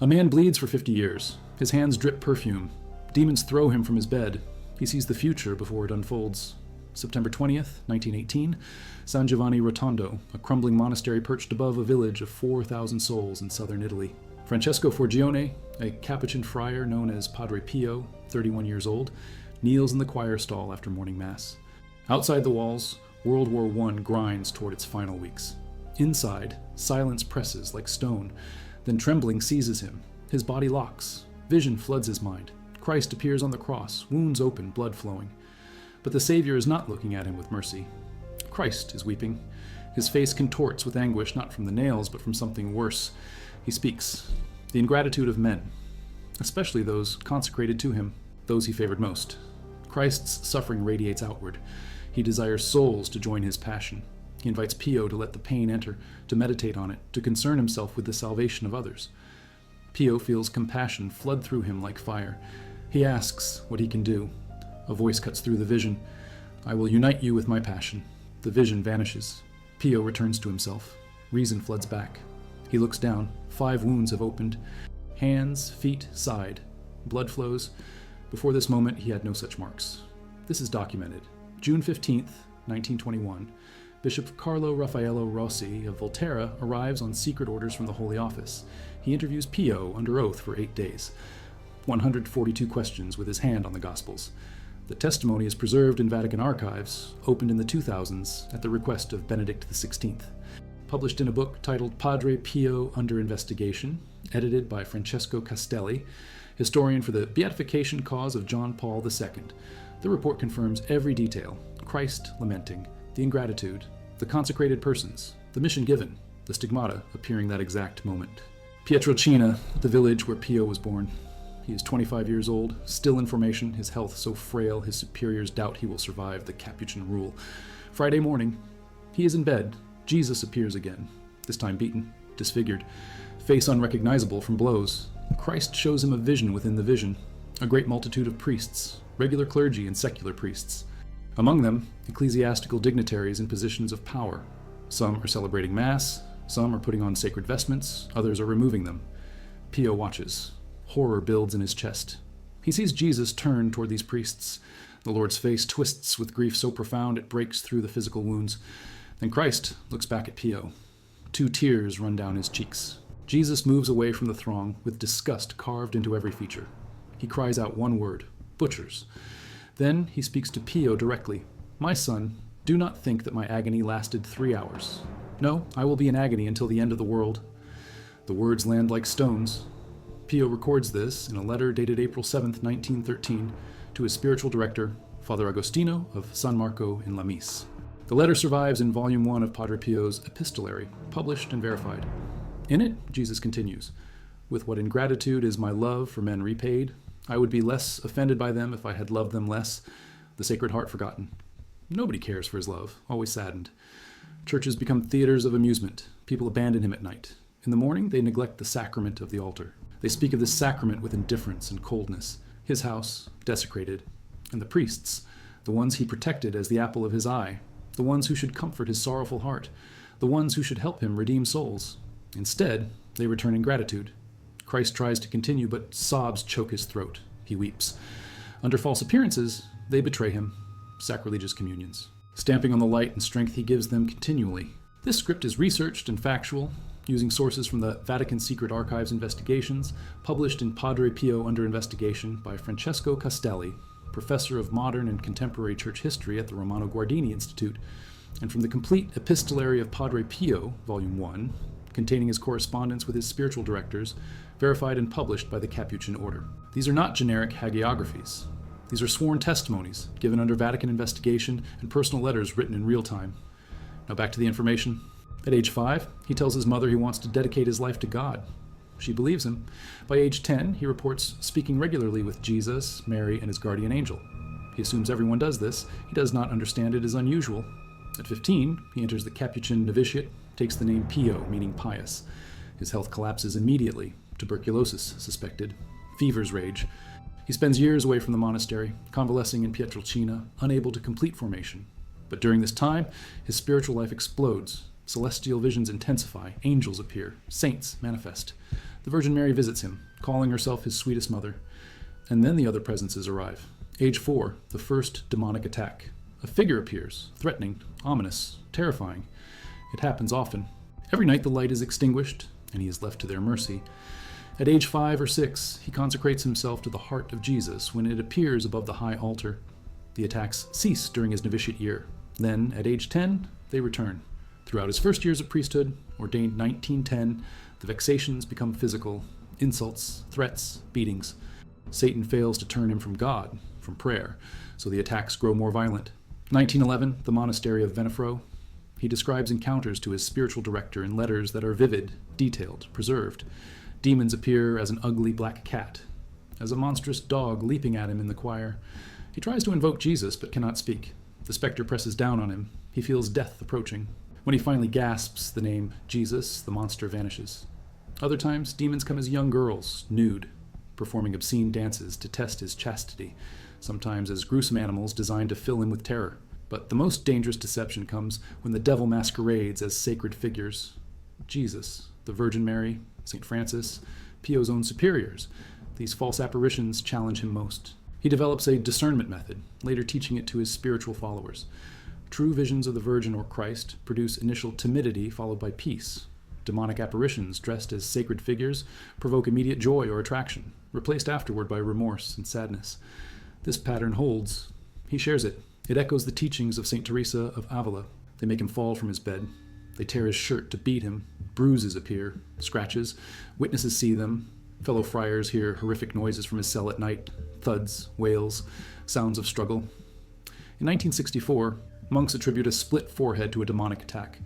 A man bleeds for 50 years. His hands drip perfume. Demons throw him from his bed. He sees the future before it unfolds. September 20th, 1918, San Giovanni Rotondo, a crumbling monastery perched above a village of 4,000 souls in southern Italy. Francesco Forgione, a Capuchin friar known as Padre Pio, 31 years old, kneels in the choir stall after morning mass. Outside the walls, World War I grinds toward its final weeks. Inside, silence presses like stone. Then trembling seizes him. His body locks. Vision floods his mind. Christ appears on the cross, wounds open, blood flowing. But the Savior is not looking at him with mercy. Christ is weeping. His face contorts with anguish, not from the nails, but from something worse. He speaks. The ingratitude of men, especially those consecrated to him, those he favored most. Christ's suffering radiates outward. He desires souls to join his passion. He invites Pio to let the pain enter, to meditate on it, to concern himself with the salvation of others. Pio feels compassion flood through him like fire. He asks what he can do. A voice cuts through the vision. I will unite you with my passion. The vision vanishes. Pio returns to himself. Reason floods back. He looks down. 5 wounds have opened. Hands, feet, side. Blood flows. Before this moment, he had no such marks. This is documented. June 15th, 1921. Bishop Carlo Raffaello Rossi of Volterra arrives on secret orders from the Holy Office. He interviews Pio under oath for 8 days. 142 questions with his hand on the Gospels. The testimony is preserved in Vatican archives, opened in the 2000s at the request of Benedict XVI. Published in a book titled Padre Pio Under Investigation, edited by Francesco Castelli, historian for the beatification cause of John Paul II. The report confirms every detail: Christ lamenting, the ingratitude, the consecrated persons, the mission given, the stigmata appearing that exact moment. Pietrelcina, the village where Pio was born. He is 25 years old, still in formation, his health so frail his superiors doubt he will survive the Capuchin rule. Friday morning, he is in bed. Jesus appears again, this time beaten, disfigured, face unrecognizable from blows. Christ shows him a vision within the vision, a great multitude of priests, regular clergy and secular priests. Among them, ecclesiastical dignitaries in positions of power. Some are celebrating Mass, some are putting on sacred vestments, others are removing them. Pio watches. Horror builds in his chest. He sees Jesus turn toward these priests. The Lord's face twists with grief so profound it breaks through the physical wounds. Then Christ looks back at Pio. 2 tears run down his cheeks. Jesus moves away from the throng with disgust carved into every feature. He cries out one word: butchers. Then he speaks to Pio directly. My son, do not think that my agony lasted 3 hours. No, I will be in agony until the end of the world. The words land like stones. Pio records this in a letter dated April 7, 1913, to his spiritual director, Father Agostino of San Marco in Lamis. The letter survives in Volume 1 of Padre Pio's Epistolary, published and verified. In it, Jesus continues, with what ingratitude is my love for men repaid, I would be less offended by them if I had loved them less, the Sacred Heart forgotten. Nobody cares for his love, always saddened. Churches become theaters of amusement. People abandon him at night. In the morning, they neglect the sacrament of the altar. They speak of this sacrament with indifference and coldness. His house, desecrated. And the priests, the ones he protected as the apple of his eye, the ones who should comfort his sorrowful heart, the ones who should help him redeem souls. Instead, they return in gratitude. Christ tries to continue, but sobs choke his throat. He weeps. Under false appearances, they betray him. Sacrilegious communions. Stamping on the light and strength he gives them continually. This script is researched and factual, using sources from the Vatican Secret Archives investigations, published in Padre Pio Under Investigation by Francesco Castelli, professor of modern and contemporary church history at the Romano Guardini Institute, and from the complete Epistolary of Padre Pio, Volume 1, containing his correspondence with his spiritual directors, verified and published by the Capuchin Order. These are not generic hagiographies. These are sworn testimonies, given under Vatican investigation and personal letters written in real time. Now back to the information. At age 5, he tells his mother he wants to dedicate his life to God. She believes him. By age 10, he reports speaking regularly with Jesus, Mary, and his guardian angel. He assumes everyone does this. He does not understand it as unusual. At 15, he enters the Capuchin novitiate, takes the name Pio, meaning pious. His health collapses immediately. Tuberculosis suspected. Fevers rage. He spends years away from the monastery, convalescing in Pietrelcina, unable to complete formation. But during this time, his spiritual life explodes. Celestial visions intensify, angels appear, saints manifest. The Virgin Mary visits him, calling herself his sweetest mother. And then the other presences arrive. Age 4, the first demonic attack. A figure appears, threatening, ominous, terrifying. It happens often. Every night the light is extinguished, and he is left to their mercy. At age 5 or 6, he consecrates himself to the heart of Jesus when it appears above the high altar. The attacks cease during his novitiate year. Then, at age 10, they return. Throughout his first years of priesthood, ordained 1910, the vexations become physical, insults, threats, beatings. Satan fails to turn him from God, from prayer, so the attacks grow more violent. 1911, the monastery of Venafro. He describes encounters to his spiritual director in letters that are vivid, detailed, preserved. Demons appear as an ugly black cat, as a monstrous dog leaping at him in the choir. He tries to invoke Jesus, but cannot speak. The specter presses down on him. He feels death approaching. When he finally gasps the name Jesus, the monster vanishes. Other times, demons come as young girls, nude, performing obscene dances to test his chastity, sometimes as gruesome animals designed to fill him with terror. But the most dangerous deception comes when the devil masquerades as sacred figures. Jesus, the Virgin Mary, St. Francis, Pio's own superiors. These false apparitions challenge him most. He develops a discernment method, later teaching it to his spiritual followers. True visions of the Virgin or Christ produce initial timidity followed by peace. Demonic apparitions dressed as sacred figures provoke immediate joy or attraction, replaced afterward by remorse and sadness. This pattern holds. He shares it. It echoes the teachings of St. Teresa of Avila. They make him fall from his bed. They tear his shirt to beat him. Bruises appear, scratches. Witnesses see them. Fellow friars hear horrific noises from his cell at night, thuds, wails, sounds of struggle. In 1964, monks attribute a split forehead to a demonic attack.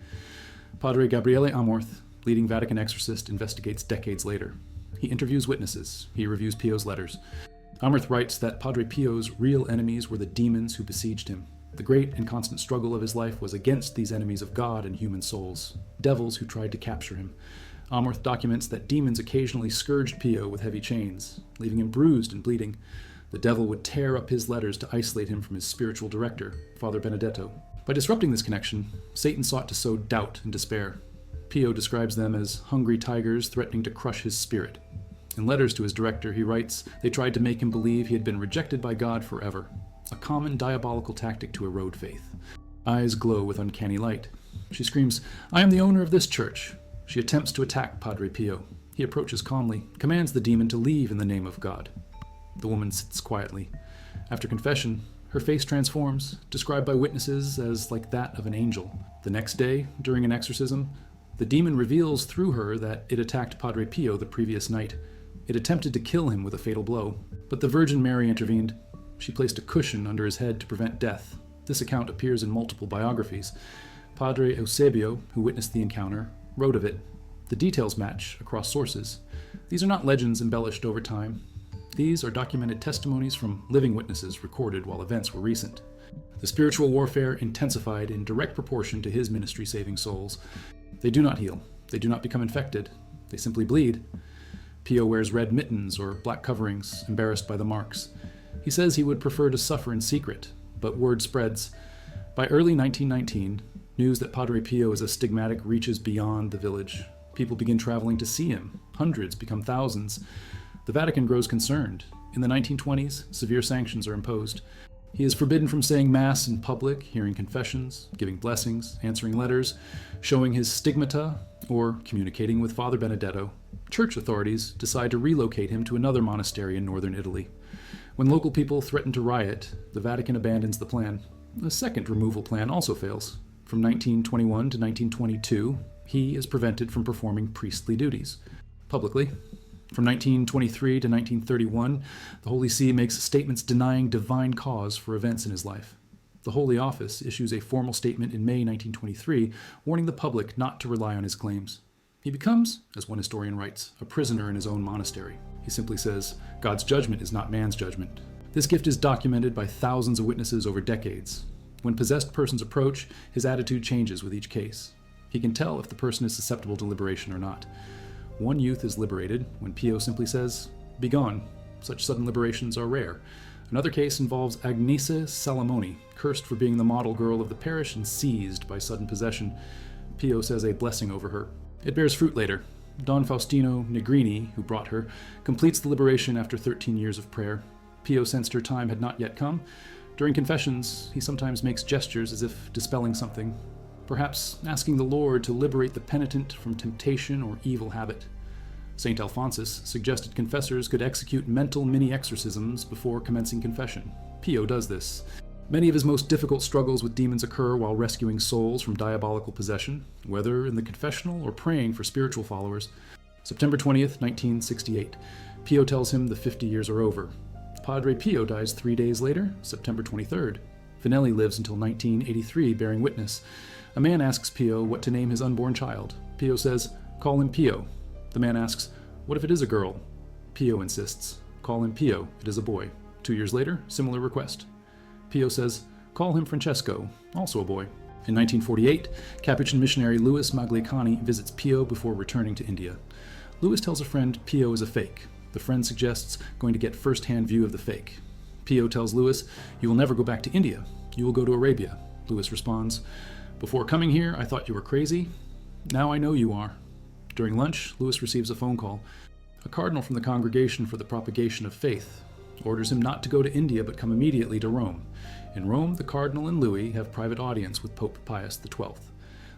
Padre Gabriele Amorth, leading Vatican exorcist, investigates decades later. He interviews witnesses. He reviews Pio's letters. Amorth writes that Padre Pio's real enemies were the demons who besieged him. The great and constant struggle of his life was against these enemies of God and human souls, devils who tried to capture him. Amorth documents that demons occasionally scourged Pio with heavy chains, leaving him bruised and bleeding. The devil would tear up his letters to isolate him from his spiritual director, Father Benedetto. By disrupting this connection, Satan sought to sow doubt and despair. Pio describes them as hungry tigers threatening to crush his spirit. In letters to his director, he writes, they tried to make him believe he had been rejected by God forever, a common diabolical tactic to erode faith. Eyes glow with uncanny light. She screams, I am the owner of this church. She attempts to attack Padre Pio. He approaches calmly, commands the demon to leave in the name of God. The woman sits quietly. After confession, her face transforms, described by witnesses as like that of an angel. The next day, during an exorcism, the demon reveals through her that it attacked Padre Pio the previous night. It attempted to kill him with a fatal blow, but the Virgin Mary intervened. She placed a cushion under his head to prevent death. This account appears in multiple biographies. Padre Eusebio, who witnessed the encounter, wrote of it. The details match across sources. These are not legends embellished over time. These are documented testimonies from living witnesses recorded while events were recent. The spiritual warfare intensified in direct proportion to his ministry saving souls. They do not heal. They do not become infected. They simply bleed. Pio wears red mittens or black coverings, embarrassed by the marks. He says he would prefer to suffer in secret, but word spreads. By early 1919, news that Padre Pio is astigmatic reaches beyond the village. People begin traveling to see him. Hundreds become thousands. The Vatican grows concerned. In the 1920s, severe sanctions are imposed. He is forbidden from saying Mass in public, hearing confessions, giving blessings, answering letters, showing his stigmata, or communicating with Father Benedetto. Church authorities decide to relocate him to another monastery in northern Italy. When local people threaten to riot, the Vatican abandons the plan. A second removal plan also fails. From 1921 to 1922, he is prevented from performing priestly duties publicly. From 1923 to 1931, the Holy See makes statements denying divine cause for events in his life. The Holy Office issues a formal statement in May 1923, warning the public not to rely on his claims. He becomes, as one historian writes, a prisoner in his own monastery. He simply says, God's judgment is not man's judgment. This gift is documented by thousands of witnesses over decades. When possessed persons approach, his attitude changes with each case. He can tell if the person is susceptible to liberation or not. One youth is liberated when Pio simply says, "Be gone." Such sudden liberations are rare. Another case involves Agnese Salamoni, cursed for being the model girl of the parish and seized by sudden possession. Pio says a blessing over her. It bears fruit later. Don Faustino Negrini, who brought her, completes the liberation after 13 years of prayer. Pio sensed her time had not yet come. During confessions, he sometimes makes gestures as if dispelling something, perhaps asking the Lord to liberate the penitent from temptation or evil habit. St. Alphonsus suggested confessors could execute mental mini-exorcisms before commencing confession. Pio does this. Many of his most difficult struggles with demons occur while rescuing souls from diabolical possession, whether in the confessional or praying for spiritual followers. September 20th, 1968. Pio tells him the 50 years are over. Padre Pio dies 3 days later, September 23rd. Finelli lives until 1983, bearing witness. A man asks Pio what to name his unborn child. Pio says, "Call him Pio." The man asks, "What if it is a girl?" Pio insists, "Call him Pio, it is a boy." 2 years later, similar request. Pio says, "Call him Francesco, also a boy." In 1948, Capuchin missionary Louis Magliacani visits Pio before returning to India. Louis tells a friend Pio is a fake. The friend suggests going to get first-hand view of the fake. Pio tells Louis, "You will never go back to India. You will go to Arabia." Louis responds, "Before coming here, I thought you were crazy. Now I know you are." During lunch, Louis receives a phone call. A cardinal from the Congregation for the Propagation of Faith orders him not to go to India but come immediately to Rome. In Rome, the cardinal and Louis have private audience with Pope Pius XII.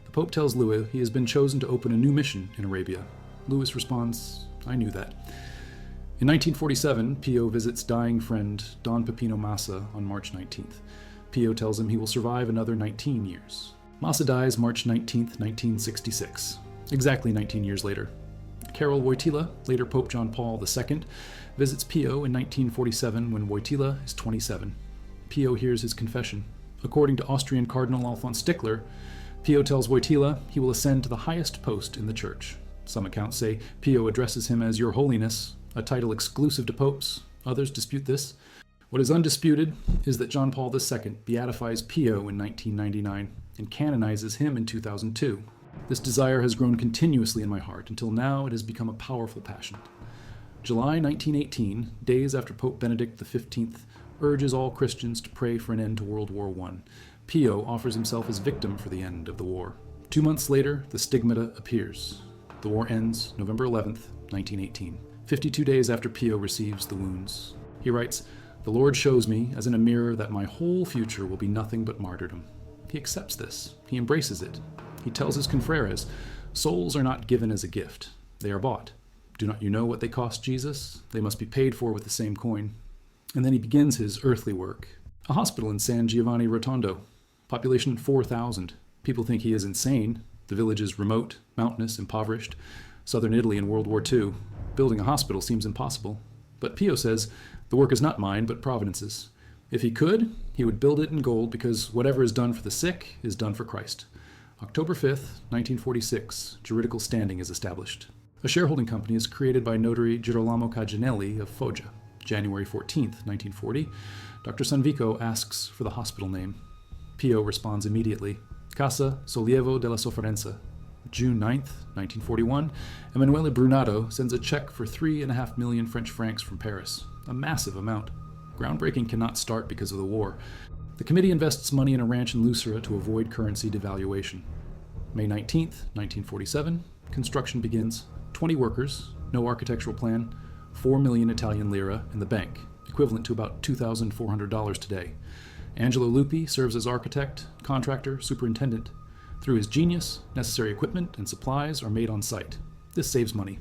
The Pope tells Louis he has been chosen to open a new mission in Arabia. Louis responds, "I knew that." In 1947, Pio visits dying friend Don Peppino Massa on March 19th. Pio tells him he will survive another 19 years. Massa dies March 19th, 1966, exactly 19 years later. Karol Wojtyla, later Pope John Paul II, visits Pio in 1947 when Wojtyla is 27. Pio hears his confession. According to Austrian Cardinal Alphonse Stickler, Pio tells Wojtyla he will ascend to the highest post in the church. Some accounts say Pio addresses him as Your Holiness, a title exclusive to popes. Others dispute this. What is undisputed is that John Paul II beatifies Pio in 1999 and canonizes him in 2002. This desire has grown continuously in my heart until now it has become a powerful passion. July 1918, days after Pope Benedict XV urges all Christians to pray for an end to World War I, Pio offers himself as victim for the end of the war. 2 months later, the stigmata appears. The war ends November 11th, 1918, 52 days after Pio receives the wounds. He writes, "The Lord shows me, as in a mirror, that my whole future will be nothing but martyrdom." He accepts this. He embraces it. He tells his confreres, "Souls are not given as a gift. They are bought. Do not you know what they cost Jesus? They must be paid for with the same coin." And then he begins his earthly work. A hospital in San Giovanni Rotondo. Population 4,000. People think he is insane. The village is remote, mountainous, impoverished. Southern Italy in World War II. Building a hospital seems impossible. But Pio says, "The work is not mine, but Providence's." If he could, he would build it in gold because whatever is done for the sick is done for Christ. October 5th, 1946, juridical standing is established. A shareholding company is created by notary Girolamo Caginelli of Foggia. January 14th, 1940, Dr. Sanvico asks for the hospital name. Pio responds immediately, Casa Sollievo della Sofferenza. June 9th, 1941, Emanuele Brunato sends a check for 3.5 million French francs from Paris, a massive amount. Groundbreaking cannot start because of the war. The committee invests money in a ranch in Lucera to avoid currency devaluation. May 19th, 1947, construction begins. 20 workers, no architectural plan, 4 million Italian lira in the bank, equivalent to about $2,400 today. Angelo Lupi serves as architect, contractor, superintendent. Through his genius, necessary equipment and supplies are made on site. This saves money.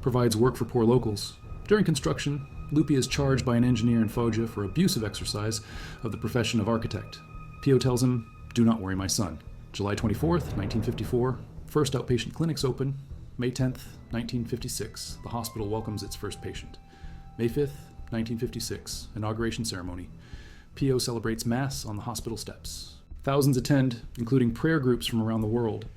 Provides work for poor locals. During construction, Lupi is charged by an engineer in Foggia for abusive exercise of the profession of architect. Pio tells him, "Do not worry, my son." July 24th, 1954, first outpatient clinics open. May 10th, 1956, the hospital welcomes its first patient. May 5th, 1956, inauguration ceremony. Pio celebrates Mass on the hospital steps. Thousands attend, including prayer groups from around the world.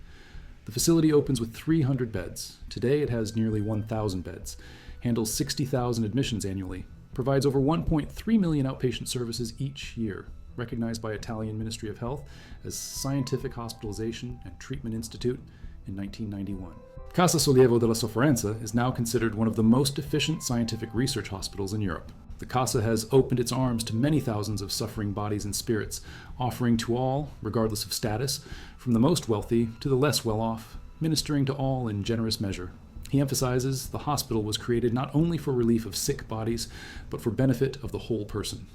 The facility opens with 300 beds. Today it has nearly 1,000 beds, handles 60,000 admissions annually, provides over 1.3 million outpatient services each year, recognized by Italian Ministry of Health as Scientific Hospitalization and Treatment Institute in 1991. Casa Sollievo della Sofferenza is now considered one of the most efficient scientific research hospitals in Europe. The The Casa has opened its arms to many thousands of suffering bodies and spirits, offering to all, regardless of status, from the most wealthy to the less well-off, ministering to all in generous measure. He emphasizes the hospital was created not only for relief of sick bodies, but for benefit of the whole person.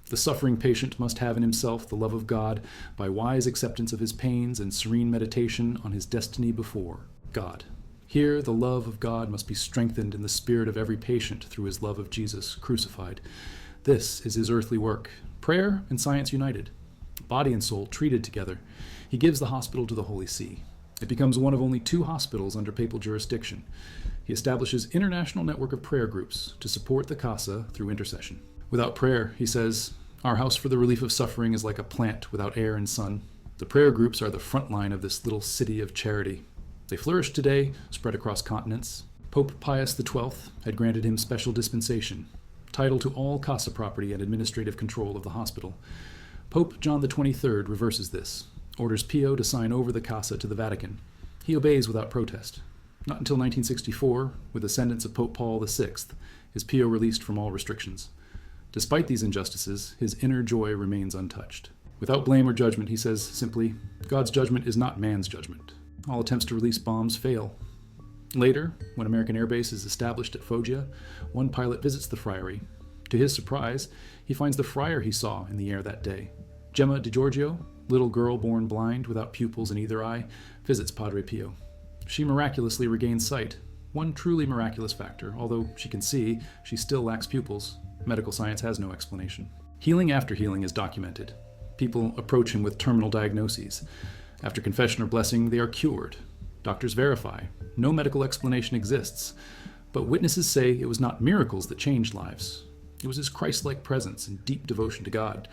The suffering patient must have in himself the love of God by wise acceptance of his pains and serene meditation on his destiny before God. Here, the love of God must be strengthened in the spirit of every patient through his love of Jesus crucified. This is his earthly work, prayer and science united, body and soul treated together. He gives the hospital to the Holy See. It becomes one of only 2 hospitals under papal jurisdiction. He establishes international network of prayer groups to support the Casa through intercession. Without prayer, he says, our house for the relief of suffering is like a plant without air and sun. The prayer groups are the front line of this little city of charity. They flourish today, spread across continents. Pope Pius XII had granted him special dispensation, title to all Casa property and administrative control of the hospital. Pope John XXIII reverses this, orders Pio to sign over the Casa to the Vatican. He obeys without protest. Not until 1964, with the ascendance of Pope Paul VI, is Pio released from all restrictions. Despite these injustices, his inner joy remains untouched. Without blame or judgment, he says simply, God's judgment is not man's judgment. All attempts to release bombs fail. Later, when American Air Base is established at Foggia, one pilot visits the friary. To his surprise, he finds the friar he saw in the air that day. Gemma DiGiorgio, little girl born blind without pupils in either eye, visits Padre Pio. She miraculously regains sight, one truly miraculous factor. Although she can see, she still lacks pupils. Medical science has no explanation. Healing after healing is documented. People approach him with terminal diagnoses. After confession or blessing, they are cured. Doctors verify. No medical explanation exists. But witnesses say it was not miracles that changed lives. It was his Christ-like presence and deep devotion to God.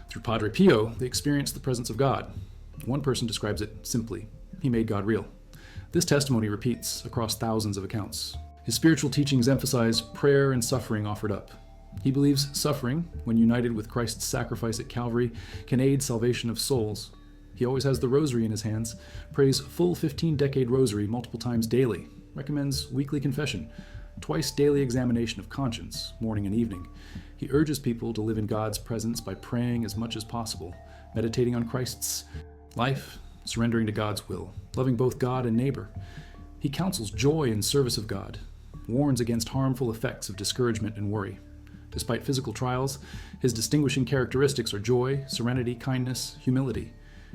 Through Padre Pio, they experienced the presence of God. One person describes it simply. He made God real. This testimony repeats across thousands of accounts. His spiritual teachings emphasize prayer and suffering offered up. He believes suffering, when united with Christ's sacrifice at Calvary, can aid salvation of souls. He always has the rosary in his hands, prays full 15-decade rosary multiple times daily, recommends weekly confession, twice daily examination of conscience, morning and evening. He urges people to live in God's presence by praying as much as possible, meditating on Christ's life, surrendering to God's will, loving both God and neighbor. He counsels joy in service of God, warns against harmful effects of discouragement and worry. Despite physical trials, his distinguishing characteristics are joy, serenity, kindness, humility.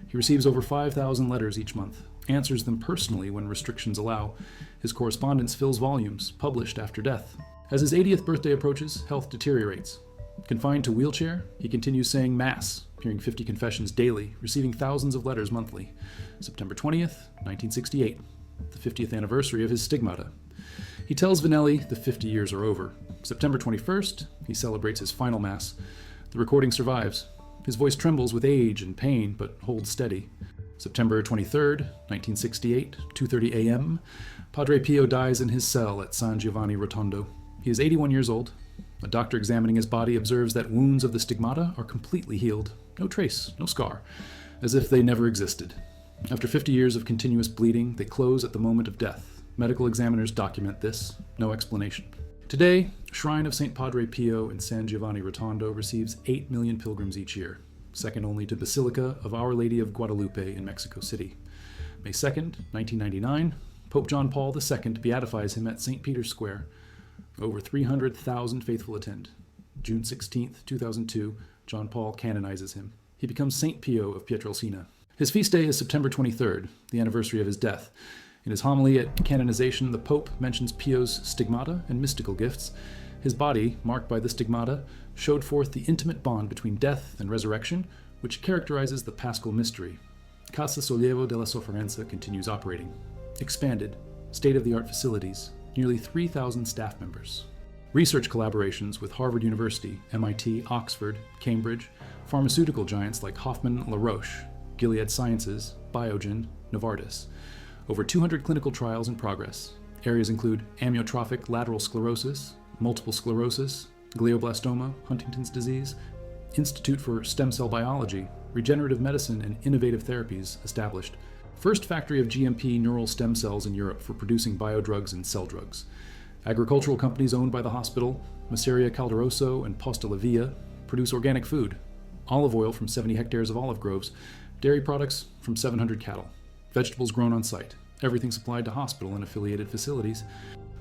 He receives over 5,000 letters each month, answers them personally when restrictions allow. His correspondence fills volumes, published after death. As his 80th birthday approaches, health deteriorates. Confined to wheelchair, he continues saying Mass, hearing 50 confessions daily, receiving thousands of letters monthly. September 20th, 1968, the 50th anniversary of his stigmata. He tells Vanelli the 50 years are over. September 21st, he celebrates his final Mass. The recording survives. His voice trembles with age and pain, but holds steady. September 23rd, 1968, 2:30 a.m., Padre Pio dies in his cell at San Giovanni Rotondo. He is 81 years old. A doctor examining his body observes that wounds of the stigmata are completely healed. No trace, no scar, as if they never existed. After 50 years of continuous bleeding, they close at the moment of death. Medical examiners document this. No explanation. Today, Shrine of Saint Padre Pio in San Giovanni Rotondo receives 8 million pilgrims each year, second only to Basilica of Our Lady of Guadalupe in Mexico City. May 2nd, 1999, Pope John Paul II beatifies him at St. Peter's Square. Over 300,000 faithful attend. June 16, 2002, John Paul canonizes him. He becomes Saint Pio of Pietrelcina. His feast day is September 23rd, the anniversary of his death. In his homily at canonization, the Pope mentions Pio's stigmata and mystical gifts. His body, marked by the stigmata, showed forth the intimate bond between death and resurrection, which characterizes the Paschal mystery. Casa Sollievo della Sofferenza continues operating. Expanded, state-of-the-art facilities, nearly 3,000 staff members. Research collaborations with Harvard University, MIT, Oxford, Cambridge, pharmaceutical giants like Hoffmann La Roche, Gilead Sciences, Biogen, Novartis. Over 200 clinical trials in progress. Areas include amyotrophic lateral sclerosis, multiple sclerosis, glioblastoma, Huntington's disease, Institute for Stem Cell Biology, regenerative medicine and innovative therapies established. First factory of GMP neural stem cells in Europe for producing biodrugs and cell drugs. Agricultural companies owned by the hospital, Masseria Calderoso and Posta La Via, produce organic food, olive oil from 70 hectares of olive groves, dairy products from 700 cattle, vegetables grown on site, everything supplied to hospital and affiliated facilities.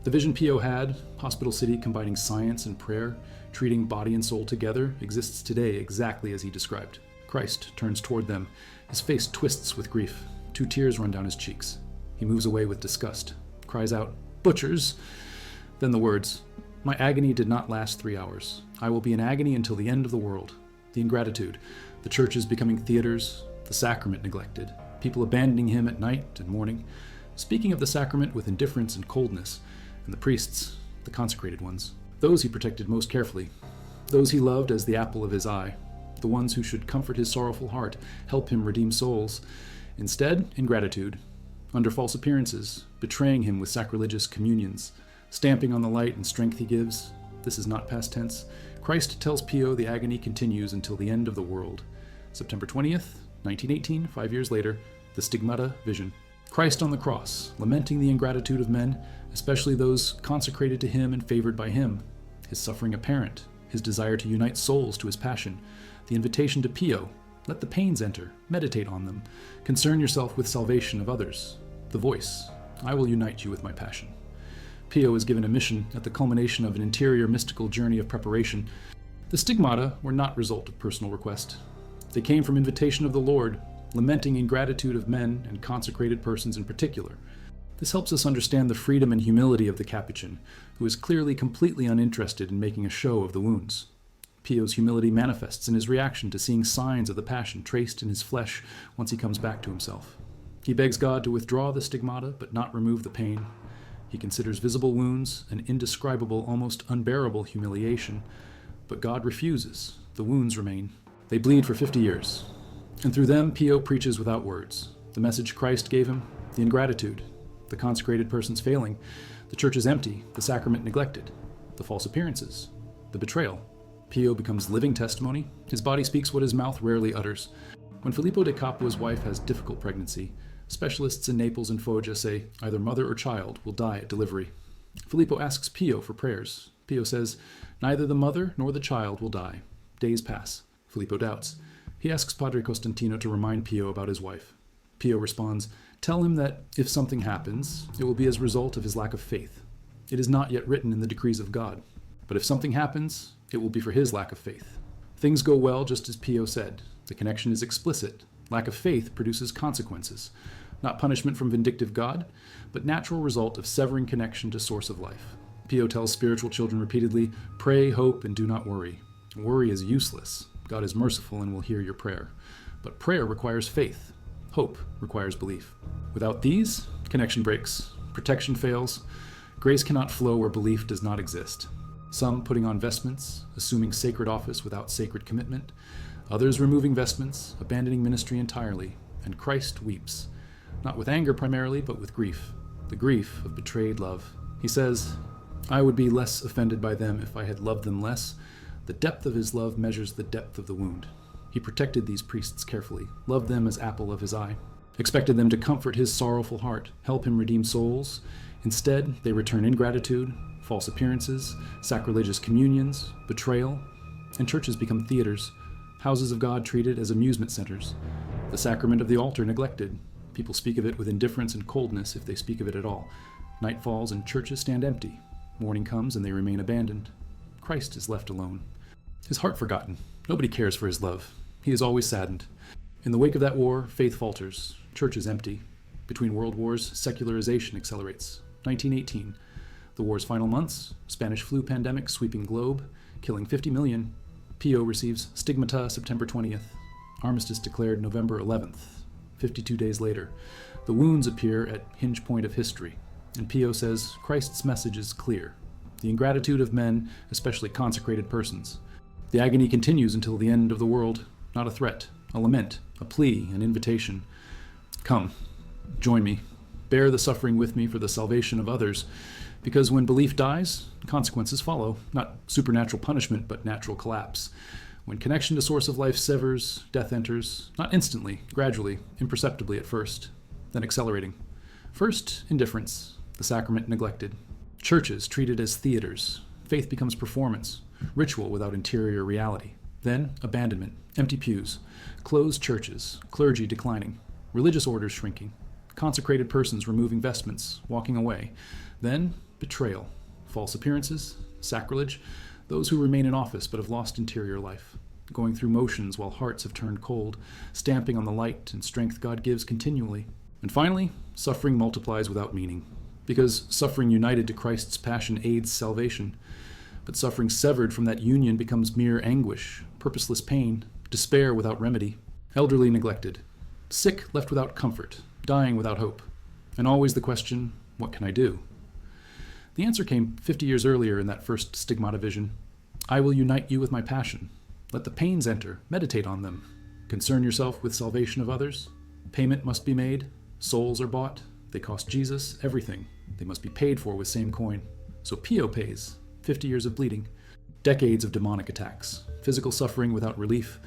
The vision Pio had, Hospital City combining science and prayer, treating body and soul together, exists today exactly as he described. Christ turns toward them. His face twists with grief. 2 tears run down his cheeks. He moves away with disgust, cries out, "Butchers!" Then the words, "My agony did not last 3 hours. I will be in agony until the end of the world." The ingratitude, the churches becoming theaters, the sacrament neglected, people abandoning him at night and morning, speaking of the sacrament with indifference and coldness, and the priests, the consecrated ones. Those he protected most carefully, those he loved as the apple of his eye, the ones who should comfort his sorrowful heart, help him redeem souls. Instead, ingratitude, under false appearances, betraying him with sacrilegious communions, stamping on the light and strength he gives. This is not past tense. Christ tells Pio the agony continues until the end of the world. September 20th, 1918, 5 years later, the Stigmata Vision. Christ on the cross, lamenting the ingratitude of men, especially those consecrated to him and favored by him. His suffering apparent, his desire to unite souls to his passion, the invitation to Pio, let the pains enter, meditate on them, concern yourself with salvation of others. The voice, I will unite you with my passion. Pio is given a mission at the culmination of an interior mystical journey of preparation. The stigmata were not result of personal request. They came from invitation of the Lord, lamenting ingratitude of men and consecrated persons in particular. This helps us understand the freedom and humility of the Capuchin, who is clearly completely uninterested in making a show of the wounds. Pio's humility manifests in his reaction to seeing signs of the passion traced in his flesh once he comes back to himself. He begs God to withdraw the stigmata but not remove the pain. He considers visible wounds an indescribable, almost unbearable humiliation, but God refuses. The wounds remain. They bleed for 50 years. And through them, Pio preaches without words. The message Christ gave him, the ingratitude, the consecrated person's failing, the church is empty, the sacrament neglected, the false appearances, the betrayal. Pio becomes living testimony. His body speaks what his mouth rarely utters. When Filippo de Capua's wife has difficult pregnancy, specialists in Naples and Foggia say either mother or child will die at delivery. Filippo asks Pio for prayers. Pio says, neither the mother nor the child will die. Days pass. Filippo doubts. He asks Padre Costantino to remind Pio about his wife. Pio responds, tell him that if something happens, it will be as a result of his lack of faith. It is not yet written in the decrees of God. But if something happens, it will be for his lack of faith. Things go well just as Pio said. The connection is explicit. Lack of faith produces consequences. Not punishment from vindictive God, but natural result of severing connection to source of life. Pio tells spiritual children repeatedly, pray, hope, and do not worry. Worry is useless. God is merciful and will hear your prayer. But prayer requires faith. Hope requires belief. Without these, connection breaks, protection fails, grace cannot flow where belief does not exist. Some putting on vestments, assuming sacred office without sacred commitment, others removing vestments, abandoning ministry entirely, and Christ weeps, not with anger primarily, but with grief, the grief of betrayed love. He says, I would be less offended by them if I had loved them less. The depth of his love measures the depth of the wound. He protected these priests carefully, loved them as apple of his eye, expected them to comfort his sorrowful heart, help him redeem souls. Instead, they return ingratitude, false appearances, sacrilegious communions, betrayal, and churches become theaters, houses of God treated as amusement centers, the sacrament of the altar neglected. People speak of it with indifference and coldness if they speak of it at all. Night falls and churches stand empty. Morning comes and they remain abandoned. Christ is left alone. His heart forgotten. Nobody cares for his love. He is always saddened. In the wake of that war, faith falters. Church is empty. Between world wars, secularization accelerates. 1918. The war's final months, Spanish flu pandemic sweeping globe, killing 50 million. Pio receives stigmata September 20th. Armistice declared November 11th. 52 days later, the wounds appear at hinge point of history, and Pio says Christ's message is clear. The ingratitude of men, especially consecrated persons. The agony continues until the end of the world, not a threat, a lament, a plea, an invitation. Come, join me, bear the suffering with me for the salvation of others, because when belief dies, consequences follow, not supernatural punishment, but natural collapse. When connection to source of life severs, death enters, not instantly, gradually, imperceptibly at first, then accelerating. First, indifference, the sacrament neglected. Churches treated as theaters. Faith becomes performance, ritual without interior reality. Then, abandonment, empty pews, closed churches, clergy declining, religious orders shrinking, consecrated persons removing vestments, walking away. Then, betrayal, false appearances, sacrilege, those who remain in office but have lost interior life, going through motions while hearts have turned cold, stamping on the light and strength God gives continually. And finally, suffering multiplies without meaning, because suffering united to Christ's passion aids salvation. But suffering severed from that union becomes mere anguish, purposeless pain, despair without remedy, elderly neglected, sick left without comfort, dying without hope. And always the question, what can I do? The answer came 50 years earlier in that first stigmata vision. I will unite you with my passion. Let the pains enter, meditate on them. Concern yourself with salvation of others. Payment must be made. Souls are bought. They cost Jesus everything. They must be paid for with same coin. So Pio pays. 50 years of bleeding. Decades of demonic attacks. Physical suffering without relief.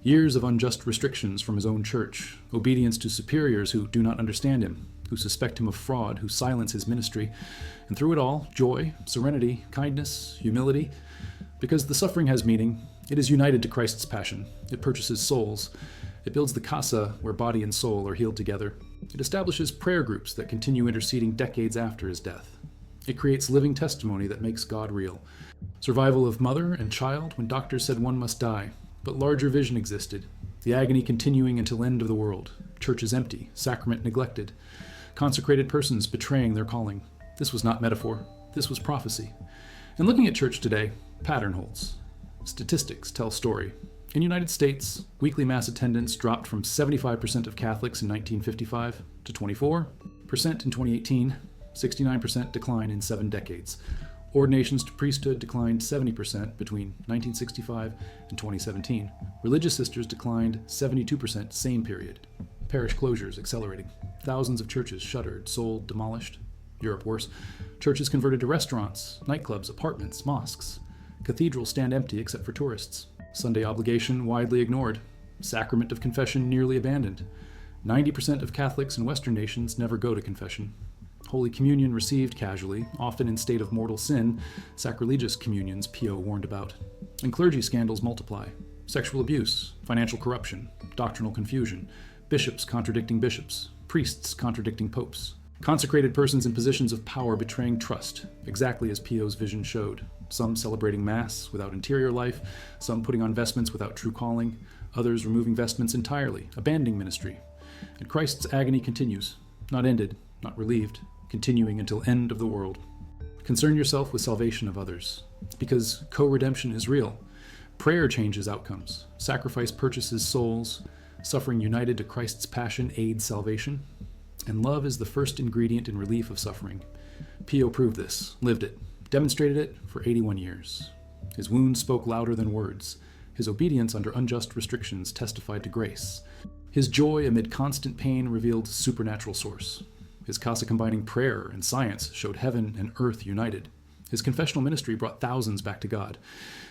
Years of unjust restrictions from his own church. Obedience to superiors who do not understand him, who suspect him of fraud, who silence his ministry. And through it all, joy, serenity, kindness, humility. Because the suffering has meaning, it is united to Christ's passion. It purchases souls. It builds the casa where body and soul are healed together. It establishes prayer groups that continue interceding decades after his death. It creates living testimony that makes God real. Survival of mother and child when doctors said one must die. But larger vision existed. The agony continuing until end of the world. Churches empty, sacrament neglected. Consecrated persons betraying their calling. This was not metaphor. This was prophecy. And looking at church today, pattern holds. Statistics tell story. In the United States, weekly mass attendance dropped from 75% of Catholics in 1955 to 24% in 2018, 69% decline in 7 decades. Ordinations to priesthood declined 70% between 1965 and 2017. Religious sisters declined 72% same period. Parish closures accelerating. Thousands of churches shuttered, sold, demolished. Europe worse. Churches converted to restaurants, nightclubs, apartments, mosques. Cathedrals stand empty except for tourists. Sunday obligation widely ignored. Sacrament of confession nearly abandoned. 90% of Catholics in Western nations never go to confession. Holy Communion received casually, often in state of mortal sin, sacrilegious communions Pio warned about. And clergy scandals multiply. Sexual abuse, financial corruption, doctrinal confusion, bishops contradicting bishops, priests contradicting popes. Consecrated persons in positions of power betraying trust, exactly as Pio's vision showed. Some celebrating Mass without interior life, some putting on vestments without true calling, others removing vestments entirely, abandoning ministry. And Christ's agony continues, not ended, not relieved, continuing until end of the world. Concern yourself with salvation of others, because co-redemption is real. Prayer changes outcomes. Sacrifice purchases souls. Suffering united to Christ's passion aids salvation. And love is the first ingredient in relief of suffering. Pio proved this, lived it, demonstrated it for 81 years. His wounds spoke louder than words. His obedience under unjust restrictions testified to grace. His joy amid constant pain revealed supernatural source. His casa combining prayer and science showed heaven and earth united. His confessional ministry brought thousands back to God.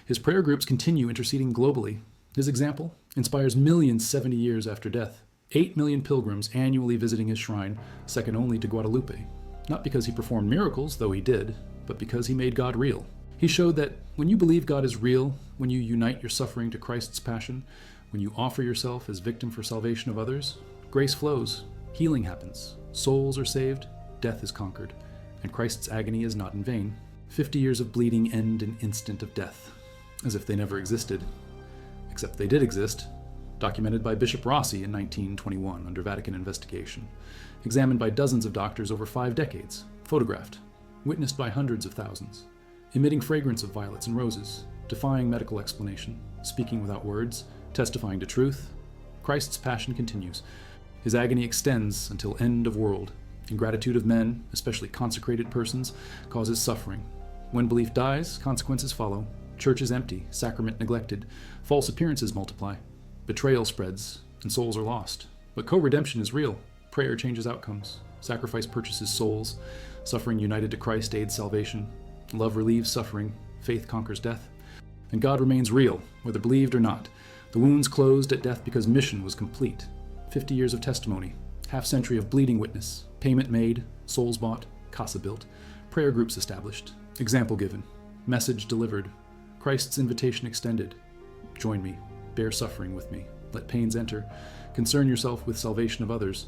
His prayer groups continue interceding globally. His example inspires millions 70 years after death. 8 million pilgrims annually visiting his shrine, second only to Guadalupe. Not because he performed miracles, though he did, but because he made God real. He showed that when you believe God is real, when you unite your suffering to Christ's passion, when you offer yourself as victim for salvation of others, grace flows, healing happens, souls are saved, death is conquered, and Christ's agony is not in vain. 50 years of bleeding end in instant of death, as if they never existed. Except they did exist. Documented by Bishop Rossi in 1921 under Vatican investigation, examined by dozens of doctors over 5 decades, photographed, witnessed by hundreds of thousands, emitting fragrance of violets and roses, defying medical explanation, speaking without words, testifying to truth. Christ's passion continues. His agony extends until end of world. Ingratitude of men, especially consecrated persons, causes suffering. When belief dies, consequences follow. Church is empty, sacrament neglected, false appearances multiply. Betrayal spreads, and souls are lost. But co-redemption is real. Prayer changes outcomes. Sacrifice purchases souls. Suffering united to Christ aids salvation. Love relieves suffering. Faith conquers death. And God remains real, whether believed or not. The wounds closed at death because mission was complete. 50 years of testimony. Half-century of bleeding witness. Payment made. Souls bought. Casa built. Prayer groups established. Example given. Message delivered. Christ's invitation extended. Join me. Bear suffering with me. Let pains enter. Concern yourself with salvation of others,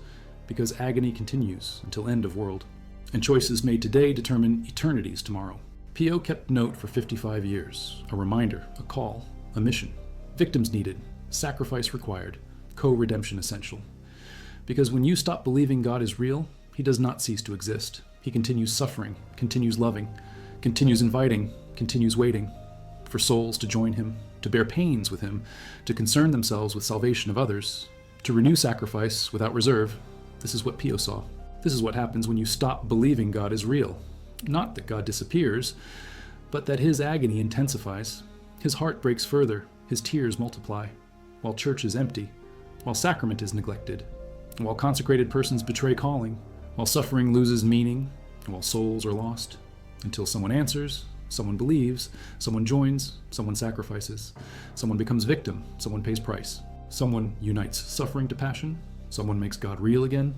because agony continues until end of world. And choices made today determine eternities tomorrow. Pio kept note for 55 years. A reminder, a call, a mission. Victims needed. Sacrifice required. Co-redemption essential. Because when you stop believing God is real, he does not cease to exist. He continues suffering, continues loving, continues inviting, continues waiting for souls to join him, to bear pains with him, to concern themselves with salvation of others, to renew sacrifice without reserve. This is what Pio saw. This is what happens when you stop believing God is real. Not that God disappears, but that his agony intensifies. His heart breaks further, his tears multiply, while church is empty, while sacrament is neglected, while consecrated persons betray calling, while suffering loses meaning, and while souls are lost, until someone answers, someone believes, someone joins, someone sacrifices, someone becomes victim, someone pays price, someone unites suffering to passion, someone makes God real again,